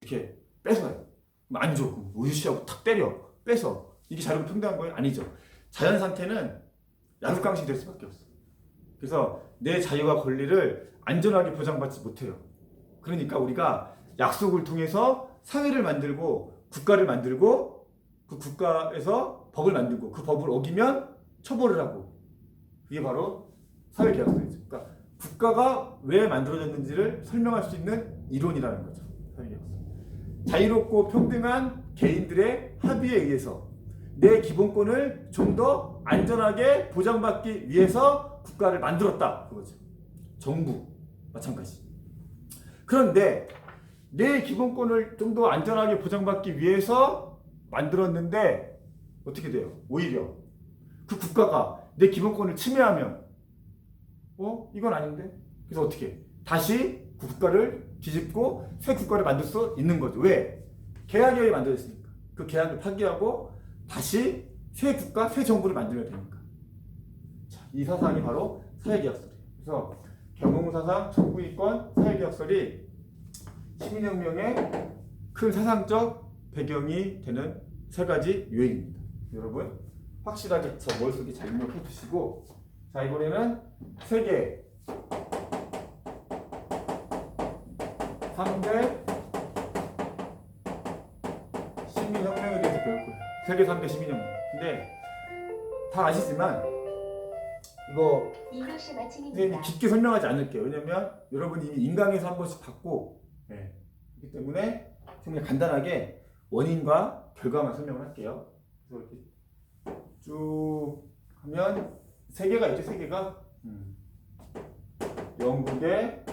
이렇게 뺏어요. 안 줘. 우유시하고 탁 때려. 뺏어. 이게 자유롭고 평등한 거예요? 아니죠. 자연 상태는 약육강식이 될 수밖에 없어. 그래서 내 자유와 권리를 안전하게 보장받지 못해요. 그러니까 우리가 약속을 통해서 사회를 만들고 국가를 만들고 그 국가에서 법을 만들고 그 법을 어기면 처벌을 하고, 그게 바로 사회계약서이죠. 그러니까 국가가 왜 만들어졌는지를 설명할 수 있는 이론이라는 거죠. 사회계약서. 자유롭고 평등한 개인들의 합의에 의해서 내 기본권을 좀 더 안전하게 보장받기 위해서 국가를 만들었다, 그거죠. 정부 마찬가지. 그런데 내 기본권을 좀 더 안전하게 보장받기 위해서 만들었는데 어떻게 돼요? 오히려 그 국가가 내 기본권을 침해하면 이건 아닌데? 그래서 어떻게? 다시 그 국가를 뒤집고 새 국가를 만들 수 있는 거죠. 왜? 계약이 만들어졌으니까. 그 계약을 파기하고 다시 새 국가, 새 정부를 만들어야 되니까. 자, 이 사상이 바로 사회계약설이에요. 그래서 경공사상, 촉구이권, 사회계약설이 시민혁명의 큰 사상적 배경이 되는 세 가지 요인입니다. 여러분 확실하게 저 머릿속에 잘 입력해 두시고, 자, 이번에는 세계 3대 시민혁명에 대해서 배울 거예요. 세계 3대 시민혁명. 근데 다 아시지만 이거 선생님이 깊게 설명하지 않을게요. 왜냐면 여러분이 이미 인강에서 한 번씩 봤고, 그렇기 때문에 그냥 간단하게 원인과 결과만 설명을 할게요. 그래서 이렇게 쭉 하면 세 개가 있죠. 세 개가 영국의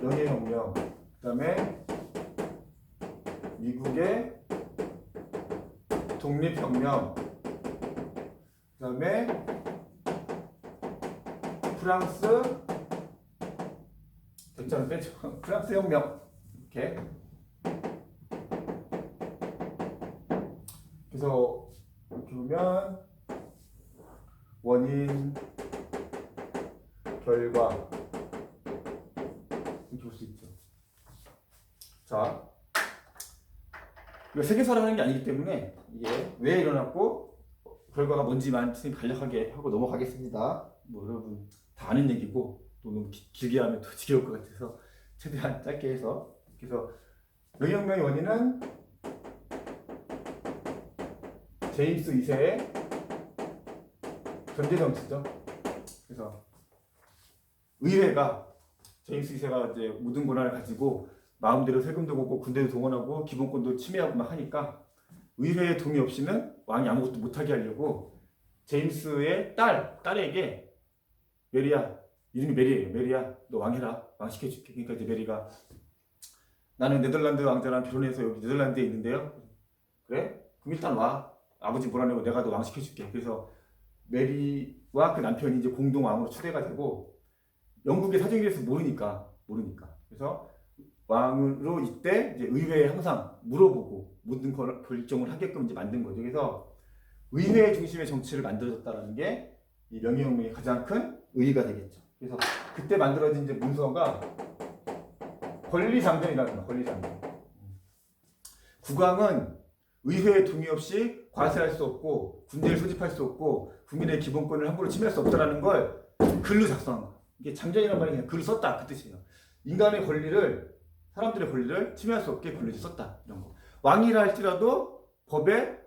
명예혁명, 그 다음에 미국의 독립혁명, 그 다음에 프랑스, 됐잖아, 빼죠. 프랑스 혁명. 이렇게. 그래서 이렇게 보면 원인, 결과 이렇게 볼 수 있죠. 자, 이거 세계사를 하는 게 아니기 때문에 이게 왜 일어났고 결과가 뭔지만 간략하게 하고 넘어가겠습니다. 뭐 여러분 다 아는 얘기고 또 너무 길게 하면 더 지겨울 것 같아서 최대한 짧게 해서. 그래서 명예혁명의 원인은 제임스 2세의 견제정치죠. 그래서 의회가, 제임스 2세가 이제 모든 권한을 가지고 마음대로 세금도 걷고 군대도 동원하고 기본권도 침해하고 막 하니까 의회의 동의 없이는 왕이 아무것도 못하게 하려고 제임스의 딸에게, 메리야, 이름이 메리예요. 메리야, 너 왕해라. 왕 시켜줄게. 그러니까 이제 메리가, 나는 네덜란드 왕자랑 결혼해서 여기 네덜란드에 있는데요. 그래? 그럼 일단 와. 아버지 몰아내고 내가 너 왕 시켜줄게. 그래서 메리와 그 남편이 이제 공동 왕으로 추대가 되고, 영국의 사정에 대해서 모르니까. 그래서 왕으로 이때 이제 의회에 항상 물어보고 모든 결정을 하게끔 이제 만든 거죠. 그래서 의회 중심의 정치를 만들어졌다는 게 이 명예혁명의 가장 큰 의의가 되겠죠. 그래서 그때 만들어진 이제 문서가 권리장전이라는 거예요. 권리장전. 국왕은 의회의 동의 없이 과세할 수 없고 군대를 소집할 수 없고 국민의 기본권을 함부로 침해할 수 없다라는 걸 글로 작성한 거예요. 이게 장전이란 말이 그냥 글을 썼다, 그 뜻이에요. 인간의 권리를, 사람들의 권리를 침해할 수 없게 글로 썼다, 이런 거. 왕이라 할지라도 법의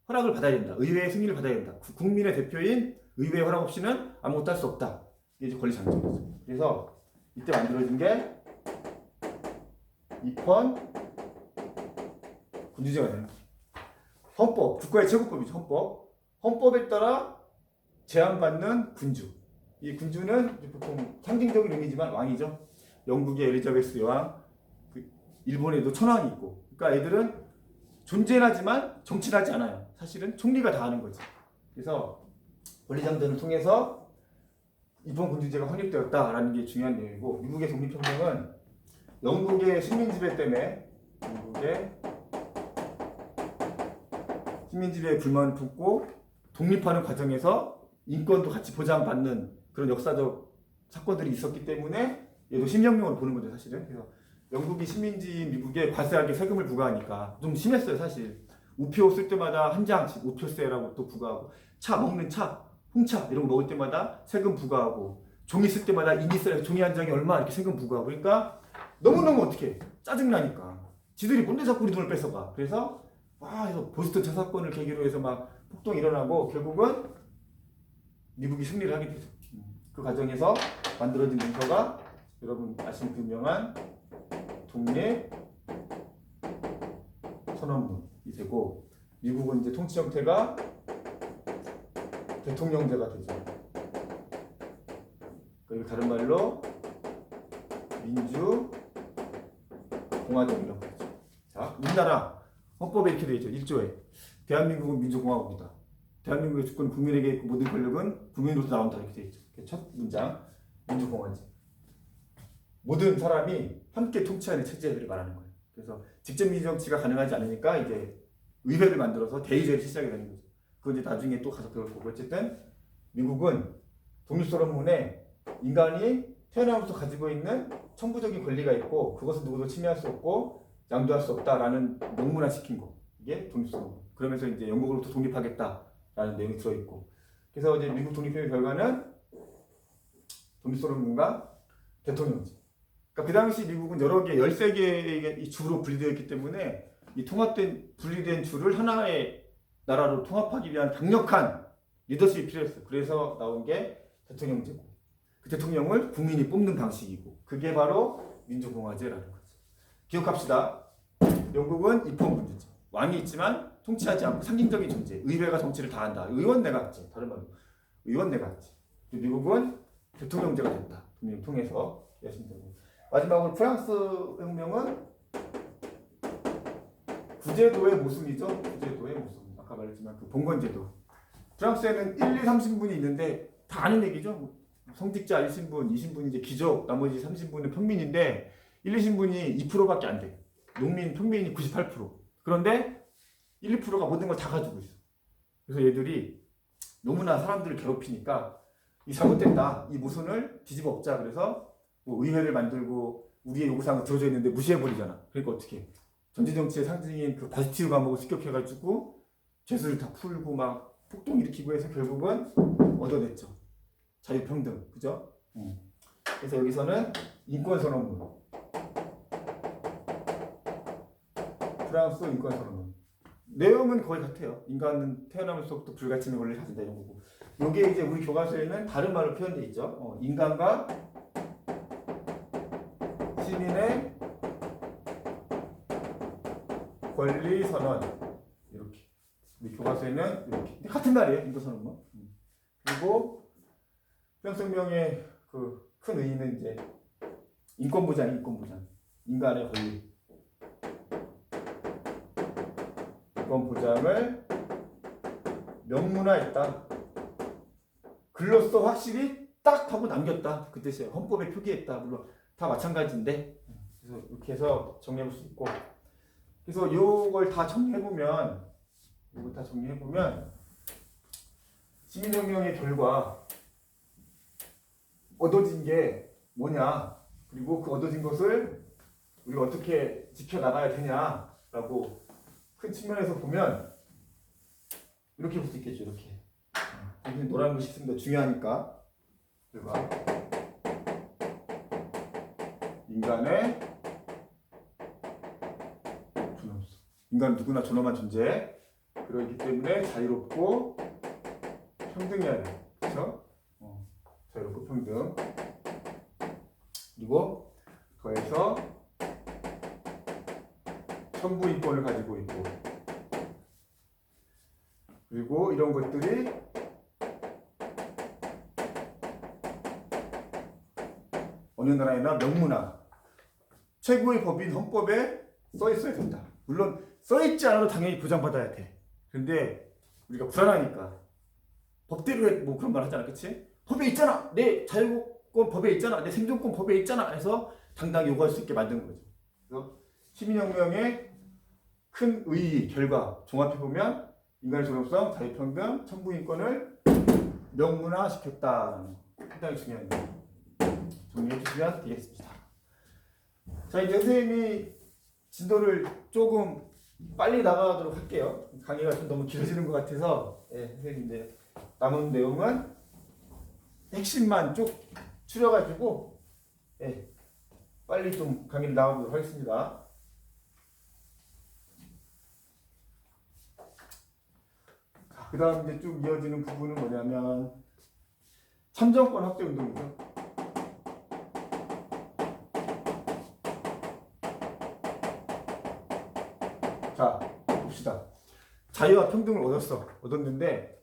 허락을 받아야 된다. 의회의 승인을 받아야 된다. 국민의 대표인 의회의 허락 없이는 아무것도 할 수 없다. 이게 이제 권리 장전이죠. 그래서 이때 만들어진 게 입헌 군주제가 되는 거죠. 헌법, 국가의 최고법이죠. 헌법에 따라 제한받는 군주. 이 군주는 보통 상징적인 의미지만 왕이죠. 영국의 엘리자베스 여왕, 일본에도 천황이 있고. 그러니까 애들은 존재는 하지만 정치를 하지 않아요. 사실은 총리가 다 하는 거지. 그래서 권리장전을 통해서 입헌 군주제가 확립되었다라는 게 중요한 내용이고, 미국의 독립혁명은 영국의 식민지배 때문에, 영국의 식민지배에 불만을 품고 독립하는 과정에서 인권도 같이 보장받는 그런 역사적 사건들이 있었기 때문에 얘도 시민혁명으로 보는 거죠 사실은. 그래서 영국이 식민지인 미국에 과세하게 세금을 부과하니까 좀 심했어요 사실. 우표 쓸 때마다 한 장씩 우표세라고 또 부과하고, 차 먹는 차, 홍차 이런 거 먹을 때마다 세금 부과하고, 종이 쓸 때마다 인기세라고 종이 한 장에 얼마 이렇게 세금 부과하고. 그러니까 너무너무 어떻게 짜증나니까 지들이 뭔데 자꾸 우리 돈을 뺏어가. 그래서 해서 보스턴 차 사건을 계기로 해서 막 폭동이 일어나고 결국은 미국이 승리를 하게 되죠. 그 과정에서 만들어진 문서가 여러분 아시는 그 유명한 독립 선언문이 되고, 미국은 이제 통치 형태가 대통령제가 되죠. 그리고 다른 말로 민주 공화국이라고 하죠. 자, 우리나라 헌법에 이렇게 되어 있죠. 1조에 대한민국은 민주공화국이다. 대한민국의 주권은 국민에게 있고 모든 권력은 국민으로부터 나온다. 이렇게 되어 있죠. 첫 문장 민주공화제. 모든 사람이 함께 통치하는 체제를 말하는 거예요. 그래서 직접 민주정치가 가능하지 않으니까 이제 의회를 만들어서 대의제를 시작이 되는 거죠. 그건 이제 나중에 또 가서 배울 거고. 어쨌든 미국은 독립선언문에 인간이 태어나면서 가지고 있는 천부적인 권리가 있고 그것을 누구도 침해할 수 없고 양도할 수 없다라는 명문화시킨 거. 이게 독립선언문. 그러면서 이제 영국으로부터 독립하겠다라는 내용이 들어있고. 그래서 이제 미국 독립협의 결과는 독립선언문과 대통령제. 그러니까 그 당시 미국은 여러 개, 13개의 주로 분리되어 있기 때문에 이 통합된, 분리된 주를 하나의 나라로 통합하기 위한 강력한 리더십이 필요했어요. 그래서 나온 게 대통령제고, 그 대통령을 국민이 뽑는 방식이고, 그게 바로 민주공화제라는 거죠. 기억합시다. 영국은 입헌군주제. 왕이 있지만 통치하지 않고 상징적인 존재. 의회가 정치를 다 한다. 의원 내가 하지. 다른 말로 의원 내가 하지. 미국은 대통령제가 됐다. 국민을 통해서 예신되고. 마지막으로 프랑스 혁명은 구제도의 모순이죠. 구제도의 모순. 아까 말했지만 그 봉건제도. 프랑스에는 1, 2, 3신분이 있는데 다 아는 얘기죠. 성직자 1신분, 2신분이 이제 귀족, 나머지 3신분은 평민인데 1, 2신분이 2%밖에 안 돼. 농민, 평민이 98%. 그런데 1, 2%가 모든 걸 다 가지고 있어. 그래서 얘들이 너무나 사람들을 괴롭히니까 이 잘못됐다. 이 모순을 뒤집어 엎자. 그래서 뭐 의회를 만들고 우리의 요구사항을 들어져 있는데 무시해버리잖아. 그러니까 어떻게 전제정치의 상징인 그 바스티유 감옥을 습격해가지고 죄수를 다 풀고 막 폭동 일으키고 해서 결국은 얻어냈죠. 자유평등. 그죠? 그래서 여기서는 인권선언문. 프랑스 인권선언문. 내용은 거의 같아요. 인간은 태어나면서부터 불가침의 권리를 가진다 이런 거고. 요게 이제 우리 교과서에는 다른 말로 표현되어 있죠. 인간과 시민의 권리 선언. 이렇게. 우리 교과서에는 이렇게. 같은 말이에요. 인권선언문. 그리고 프랑스 혁명의 그 큰 의의는 이제 인권보장. 인간의 권리. 인권 보장을 명문화했다. 글로써 확실히 딱 하고 남겼다. 그 뜻이에요. 헌법에 표기했다. 물론 다 마찬가지인데. 그래서 이렇게 해서 정리해볼 수 있고. 그래서 요걸 다 정리해보면 시민혁명의 결과 얻어진 게 뭐냐, 그리고 그 얻어진 것을 우리가 어떻게 지켜나가야 되냐라고 큰 측면에서 보면 이렇게 볼 수 있겠죠. 이렇게. 여기는 노란 글씨 쓰는 게 중요하니까. 결과 인간의 존엄성. 인간 누구나 존엄한 존재. 그러기 때문에 자유롭고 평등해야 돼. 그렇죠? 자유롭고 평등. 그리고 더해서 천부 인권을 가지고 있고, 그리고 이런 것들이 어느 나라에나 명문화, 최고의 법인 헌법에 써 있어야 된다. 물론 써 있지 않아도 당연히 보장받아야 돼. 근데 우리가 불안하니까 법대로 해, 뭐 그런 말 하잖아, 그치? 법에 있잖아, 내 자유권 법에 있잖아, 내 생존권 법에 있잖아 해서 당당히 요구할 수 있게 만든 거죠. 그래서 시민혁명의 큰 의의, 결과 종합해보면 인간의 존엄성, 자유평등, 천부인권을 명문화시켰다는 거. 상당히 중요한 거예요. 정리해 주시면 되겠습니다. 자, 이제 선생님이 진도를 조금 빨리 나가도록 할게요. 강의가 좀 너무 길어지는 것 같아서 선생님 이제 남은 내용은 핵심만 쭉 추려가지고 빨리 좀 강의를 나가보도록 하겠습니다. 그 다음 이제 쭉 이어지는 부분은 뭐냐면 참정권 확대 운동이죠. 자, 봅시다. 자유와 평등을 얻었는데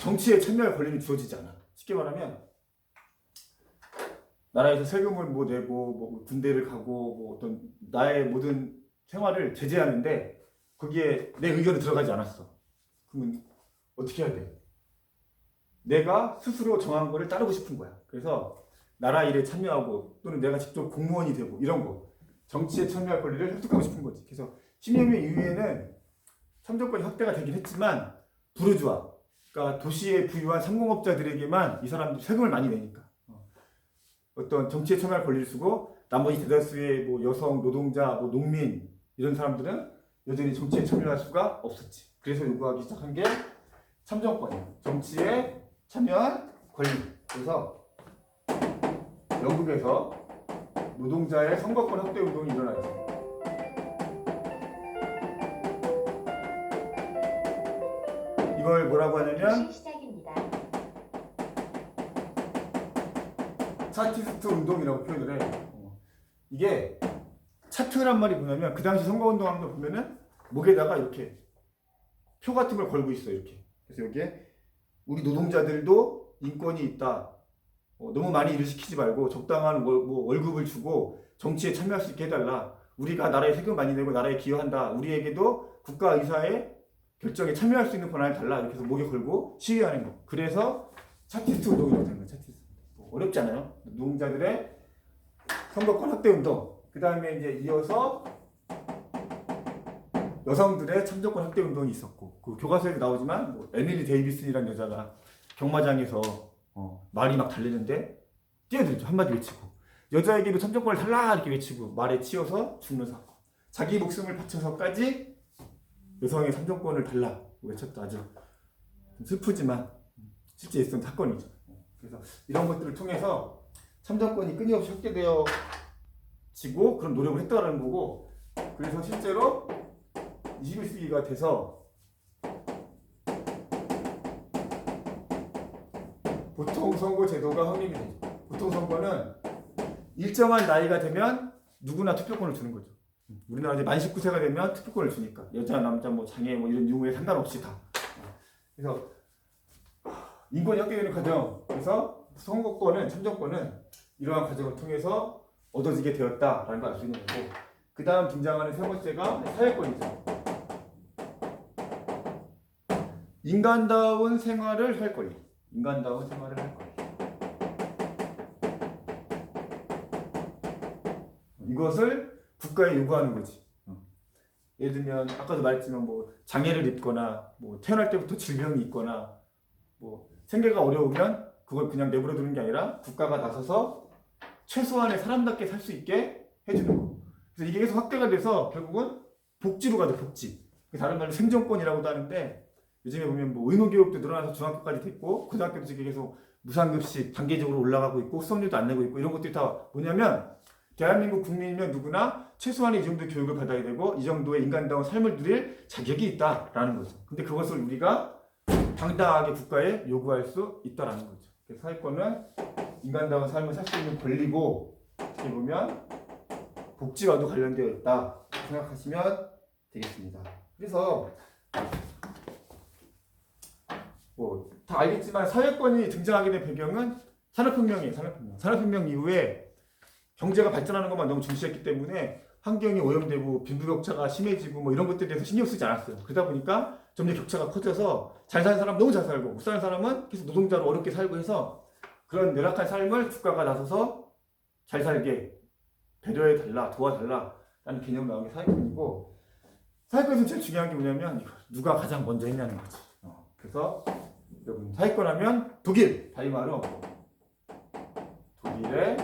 정치에 참여할 권리는 주어지지 않아. 쉽게 말하면 나라에서 세금을 뭐 내고 뭐 군대를 가고 뭐 어떤 나의 모든 생활을 제재하는데 거기에 내 의견이 들어가지 않았어. 그러면 어떻게 해야 돼? 내가 스스로 정한 거를 따르고 싶은 거야. 그래서 나라 일에 참여하고 또는 내가 직접 공무원이 되고 이런 거 정치에 참여할 권리를 획득하고 싶은 거지. 그래서 신혁명 이후에는 참정권이 확대가 되긴 했지만 부르주아, 그러니까 도시에 부유한 상공업자들에게만 이 사람들이 세금을 많이 내니까 어떤 정치에 참여할 권리를 쓰고 나머지 대다수의 뭐 여성, 노동자, 뭐 농민 이런 사람들은 여전히 정치에 참여할 수가 없었지. 그래서 요구하기 시작한 게 참정권이에요. 정치에 참여한 권리. 그래서 영국에서 노동자의 선거권 확대 운동이 일어나지. 이걸 뭐라고 하냐면 차티스트 운동이라고 표현을 해. 이게 차트란 말이 뭐냐면 그 당시 선거운동하는 거 보면은 목에다가 이렇게 표 같은 걸 걸고 있어 이렇게. 그래서 여기에 우리 노동자들도 인권이 있다. 너무 많이 일을 시키지 말고 적당한 뭐 월급을 주고 정치에 참여할 수 있게 해달라. 우리가 나라에 세금 많이 내고 나라에 기여한다. 우리에게도 국가의사의 결정에 참여할 수 있는 권한을 달라. 이렇게 해서 목에 걸고 시위하는 거. 그래서 차티스트 운동이라고 하는 거예요. 차티스트. 어렵지 않아요? 노동자들의 선거권 확대 운동. 그 다음에 이제 이어서 여성들의 참정권 확대 운동이 있었고, 그 교과서에도 나오지만 뭐 에밀리 데이비슨이라는 여자가 경마장에서 말이 막 달리는데 뛰어들죠. 한마디 외치고 여자에게도 참정권을 달라 이렇게 외치고 말에 치여서 죽는 사건. 자기 목숨을 바쳐서까지 여성의 참정권을 달라 외쳤다. 아주 슬프지만 실제 있었던 사건이죠. 그래서 이런 것들을 통해서 참정권이 끊임없이 확대되어지고 그런 노력을 했다라는 거고, 그래서 실제로 21세기가 돼서 보통 선거 제도가 확립이 되죠. 보통 선거는 일정한 나이가 되면 누구나 투표권을 주는 거죠. 우리나라 이제 만 19세가 되면 투표권을 주니까 여자, 남자, 뭐 장애 뭐 이런 유무에 상관없이 다. 그래서 인권이 확대되는 과정, 그래서 선거권은 참정권은 이러한 과정을 통해서 얻어지게 되었다라는 걸 알 수 있는 거고, 그 다음 등장하는 세 번째가 사회권이죠. 인간다운 생활을 할 권리. 인간다운 생활을 할 권리. 이것을 국가에 요구하는 거지. 예를 들면 아까도 말했지만 뭐 장애를 입거나 뭐 태어날 때부터 질병이 있거나 뭐 생계가 어려우면 그걸 그냥 내버려 두는 게 아니라 국가가 나서서 최소한의 사람답게 살 수 있게 해주는 거. 그래서 이게 계속 확대가 돼서 결국은 복지로 가죠. 복지. 다른 말로 생존권이라고도 하는데, 요즘에 보면 뭐 의무교육도 늘어나서 중학교까지 됐고 고등학교도 지금 계속 무상급식 단계적으로 올라가고 있고 수업료도 안 내고 있고, 이런 것들이 다 뭐냐면 대한민국 국민이면 누구나 최소한의 이 정도의 교육을 받아야 되고 이 정도의 인간다운 삶을 누릴 자격이 있다라는 거죠. 근데 그것을 우리가 당당하게 국가에 요구할 수 있다라는 거죠. 그래서 사회권은 인간다운 삶을 살 수 있는 권리고, 어떻게 보면 복지와도 관련되어 있다 생각하시면 되겠습니다. 그래서 뭐 다 알겠지만 사회권이 등장하게 된 배경은 산업혁명이에요. 산업혁명 이후에 경제가 발전하는 것만 너무 중시했기 때문에 환경이 오염되고 빈부격차가 심해지고 뭐 이런 것들에 대해서 신경 쓰지 않았어요. 그러다 보니까 점점 격차가 커져서 잘 사는 사람 너무 잘 살고 못 사는 사람은 계속 노동자로 어렵게 살고 해서 그런 열악한 삶을 국가가 나서서 잘 살게 배려해달라, 도와달라 라는 개념이 나온 게 사회권이고, 사회권에서 제일 중요한 게 뭐냐면 누가 가장 먼저 했냐는 거지. 그래서 여러분 사회권 하면 독일, 바이마르, 독일. 독일의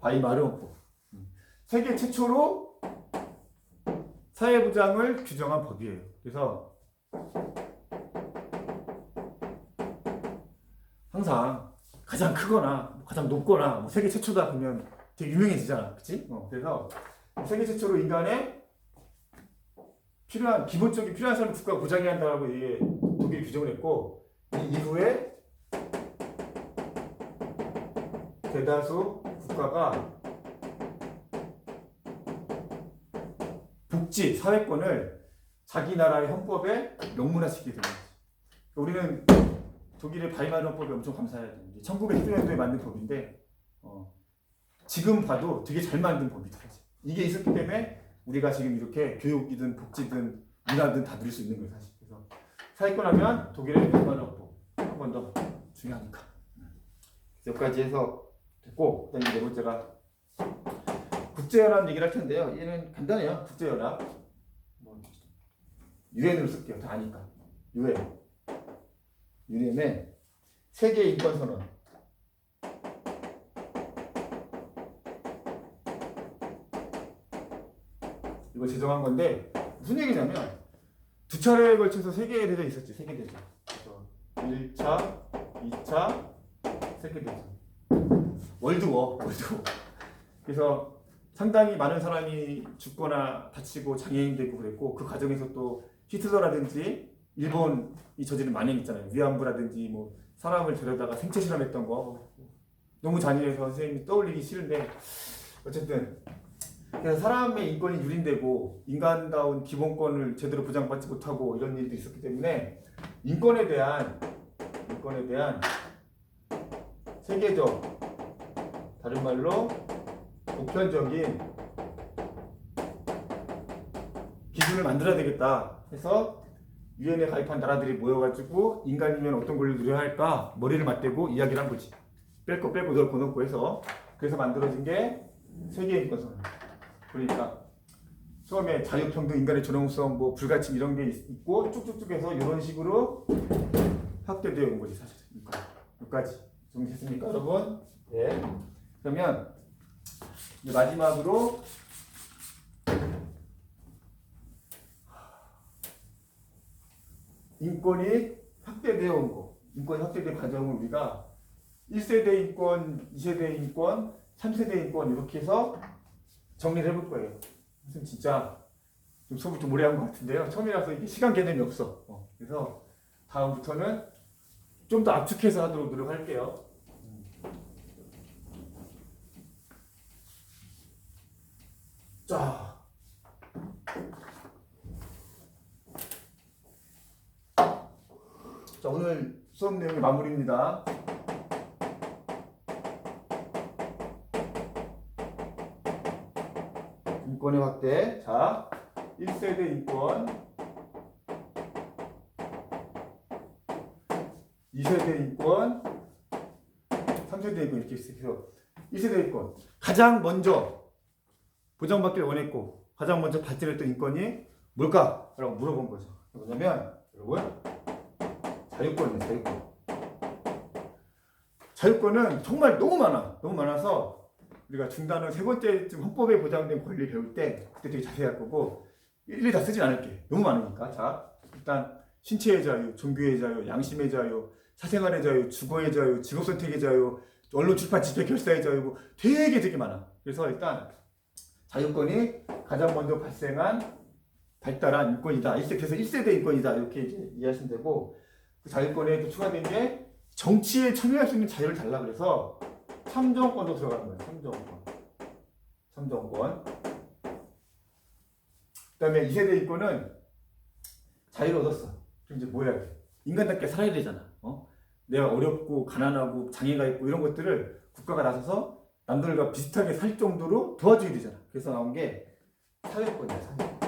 바이마르헌법. 세계 최초로 사회보장을 규정한 법이에요. 그래서 항상 가장 크거나 가장 높거나 세계 최초다 그러면 되게 유명해지잖아, 그렇지? 그래서 세계 최초로 인간의 필요한 기본적인 필요한 사람 국가가 보장해야 한다고 이게 독일이 규정을 했고, 이 이후에 대다수 국가가 복지, 사회권을 자기 나라의 헌법에 명문화시키게 된 거지. 우리는 독일의 바이마르 헌법에 엄청 감사해야 돼. 1910년도에 만든 법인데 지금 봐도 되게 잘 만든 법이다. 이게 있었기 때문에 우리가 지금 이렇게 교육이든 복지든 문화든 다 누릴 수 있는 거예요, 사실. 그래서 사회권 하면 독일의 바이마르 헌법 한 번 더 중요하니까. 여기까지 해서 됐고, 그다음에 네 번째가 국제연합 얘기를 할 텐데요. 얘는 간단해요. 국제연합. 유엔으로 쓸게요. 다 아니까. 유엔의 세계 인권 선언. 이거 제정한 건데 무슨 얘기냐면 두 차례에 걸쳐서 세계 대전이 있었지. 세계 대전. 그래서 1차, 2차 세계 대전. 월드워. 그래서 상당히 많은 사람이 죽거나 다치고 장애인 되고 그랬고, 그 과정에서 또 히틀러라든지 일본이 저지른 만행 있잖아요. 위안부라든지 뭐 사람을 데려다가 생체 실험했던 거 너무 잔인해서 선생님이 떠올리기 싫은데, 어쨌든 그래서 사람의 인권이 유린되고 인간다운 기본권을 제대로 보장받지 못하고 이런 일도 있었기 때문에 인권에 대한 세계적, 다른 말로 보편적인 기준을 만들어야 되겠다 해서 유엔에 가입한 나라들이 모여가지고 인간이면 어떤 권리를 누려야 할까 머리를 맞대고 이야기를 한 거지. 뺄 거 빼고 넣고 넣고 해서. 그래서 만들어진 게 세계인권선언. 그러니까 처음에 자유평등, 인간의 존엄성, 뭐 불가침 이런 게 있고 쭉쭉쭉 해서 이런 식으로 확대되어 온 거지, 사실. 여기까지 정리했습니까, 여러분? 네. 그러면 이제 마지막으로 인권이 확대되어 온 거, 인권이 확대된 과정을 우리가 1세대 인권, 2세대 인권, 3세대 인권 이렇게 해서 정리를 해볼 거예요. 무슨 진짜 좀 수업을 좀 오래 한 것 같은데요. 처음이라서 이게 시간 개념이 없어. 그래서 다음부터는 좀 더 압축해서 하도록 노력할게요. 자, 오늘 수업 내용의 마무리입니다. 인권의 확대. 자, 1세대 인권, 2세대 인권, 3세대 인권 이렇게 있어요. 1세대 인권. 가장 먼저 보장받기를 원했고 가장 먼저 발전했던 인권이 뭘까? 라고 물어본 거죠. 뭐냐면 여러분, 자유권이에요. 자유권은 정말 너무 많아서 우리가 중단은 세 번째쯤 헌법에 보장된 권리 배울 때 그때 되게 자세히 할 거고 일일이 다 쓰진 않을게. 너무 많으니까. 자, 일단 신체의 자유, 종교의 자유, 양심의 자유, 사생활의 자유, 주거의 자유, 직업선택의 자유, 언론 출판 집회 결사의 자유, 뭐 되게 많아. 그래서 일단 자유권이 가장 먼저 발달한 인권이다. 그래서 1세대 인권이다. 이렇게 이제 이해하시면 되고, 그 자유권에 또 추가된 게 정치에 참여할 수 있는 자유를 달라 그래서 참정권도 들어가는 거예요. 참정권. 그 다음에 2세대 인권은 자유를 얻었어. 그럼 이제 뭐 해야 돼? 인간답게 살아야 되잖아. 내가 어렵고 가난하고 장애가 있고 이런 것들을 국가가 나서서 남들과 비슷하게 살 정도로 도와줘야 되잖아. 그래서 나온 게 사회권이야, 사회권.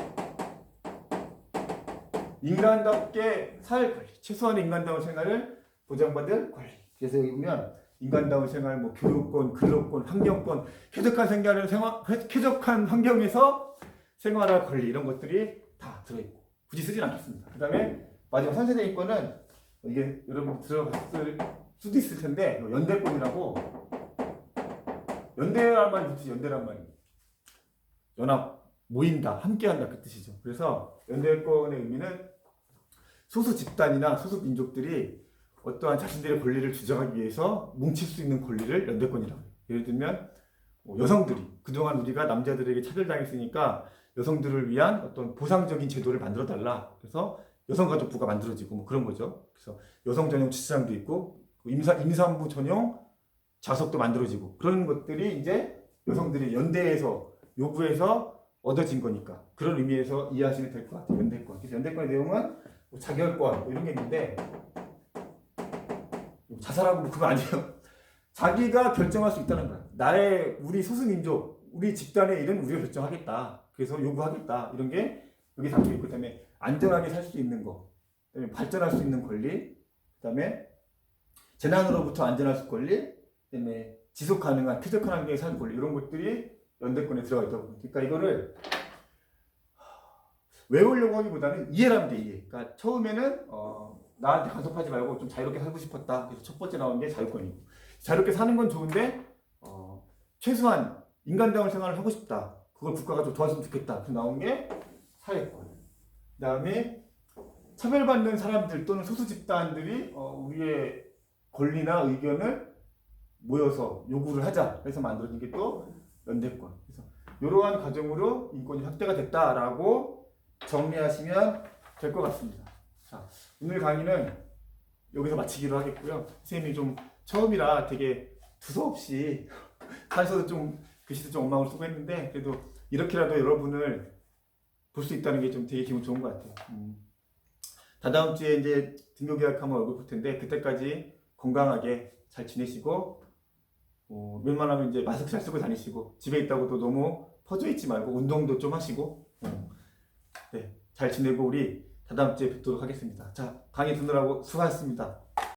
인간답게 살 권리, 최소한의 인간다운 생활을 보장받을 권리. 그래서 여기 보면 인간다운 생활, 뭐 교육권, 근로권, 환경권, 쾌적한 환경에서 생활할 권리 이런 것들이 다 들어있고 굳이 쓰진 않겠습니다. 그 다음에 마지막 3세대 인권은 이게 여러분 들어봤을 수도 있을 텐데 연대권이라고 연대란 말이 붙이 연대란 말이 연합 모인다 함께한다 그 뜻이죠. 그래서 연대권의 의미는 소수 집단이나 소수 민족들이 어떠한 자신들의 권리를 주장하기 위해서 뭉칠 수 있는 권리를 연대권이라고 해요. 예를 들면 여성들이 그동안 우리가 남자들에게 차별당했으니까 여성들을 위한 어떤 보상적인 제도를 만들어 달라. 그래서 여성가족부가 만들어지고 뭐 그런 거죠. 그래서 여성 전용 주차장도 있고 임산부 전용 좌석도 만들어지고 그런 것들이 이제 여성들이 연대에서 요구해서 얻어진 거니까 그런 의미에서 이해하시면 될 것 같아요. 연대권. 그래서 연대권의 내용은 뭐 자결권 뭐 이런 게 있는데 자살하고 뭐 그거 아니에요. 자기가 결정할 수 있다는 거야. 우리 소수민족, 우리 집단의 일은 우리가 결정하겠다. 그래서 요구하겠다. 이런 게 여기 담겨 있고, 그 다음에 안전하게 살 수 있는 거, 그 다음에 발전할 수 있는 권리, 그 다음에 재난으로부터 안전할 수 권리, 그 다음에 지속 가능한 쾌적한 환경에 살 권리, 이런 것들이 연대권에 들어가 있다고. 그러니까 이거를 외우려고 하기보다는 이해를 하면 돼, 이해. 그러니까 처음에는, 나한테 간섭하지 말고 좀 자유롭게 살고 싶었다. 그래서 첫 번째 나온 게 자유권이고. 자유롭게 사는 건 좋은데, 최소한 인간다운 생활을 하고 싶다. 그걸 국가가 좀 도와줬으면 좋겠다. 그래서 나온 게 사회권. 그 다음에 차별받는 사람들 또는 소수 집단들이 우리의 권리나 의견을 모여서 요구를 하자. 그래서 만들어진 게 또 연대권. 그래서 이러한 과정으로 인권이 확대가 됐다라고 정리하시면 될 것 같습니다. 자, 오늘 강의는 여기서 마치기로 하겠고요. 선생님이 좀 처음이라 되게 두서없이 사실은 좀 글씨도 좀 엉망을 쓰고 했는데 그래도 이렇게라도 여러분을 볼 수 있다는 게 좀 되게 기분 좋은 것 같아요. 다다음 주에 이제 등교 계약하면 얼굴 볼 텐데 그때까지 건강하게 잘 지내시고 웬만하면 이제 마스크 잘 쓰고 다니시고 집에 있다고도 너무 퍼져 있지 말고 운동도 좀 하시고 네, 잘 지내고 우리 다다음 주에 뵙도록 하겠습니다. 자, 강의 듣느라고 수고하셨습니다.